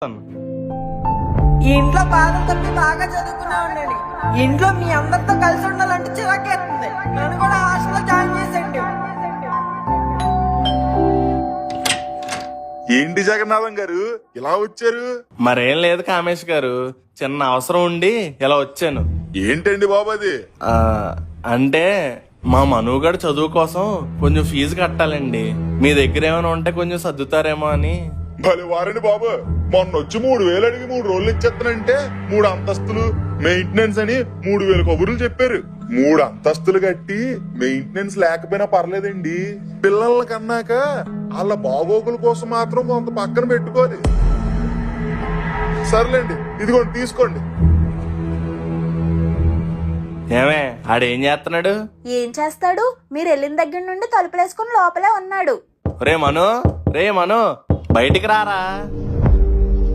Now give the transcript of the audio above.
ఈ ఇంట్లో బాధలు తప్పి బాగా చదువుకున్నామండి. ఇంట్లో మీ అందరితో కలిసి ఉండాలంటే చిరాకేస్తుంది. నన్ను కూడా హాస్టల్లో జాయిన్ చేసేయండి. ఏంటి జగన్నాథం గారు ఇలా వచ్చారు? మరేం లేదు కామేష్ గారు, చిన్న అవసరం ఉండి ఇలా వచ్చాను. ఏంటండి బాబు అది? అంటే మా మనుగడ చదువు కోసం కొంచెం ఫీజు కట్టాలండి. మీ దగ్గర ఏమైనా ఉంటే కొంచెం సర్దుతారేమో అని. భలే వారండి బాబు, మొన్న వచ్చి 3,000 అడిగి 3 రోజులు ఇచ్చేస్తానంటే 3 అంతస్తులు మెయింటెనెన్స్ అని 3,000 కబుర్లు చెప్పారు. 3 అంతస్తులు కట్టి మెయింటెనెన్స్ లేకపోయినా పర్లేదండి, పిల్లల కన్నాక వాళ్ళ బాగోగుల కోసం మాత్రం కొంత పక్కన పెట్టుకోవాలి. సర్లేండి, ఇదిగోండి తీసుకోండి. ఏమే ఆడేం చేస్తున్నాడు? ఏం చేస్తాడు? మీరు వెళ్ళిన దగ్గర నుండి తలుపులేసుకుని లోపలే ఉన్నాడు. రే మను బయటికి రారా.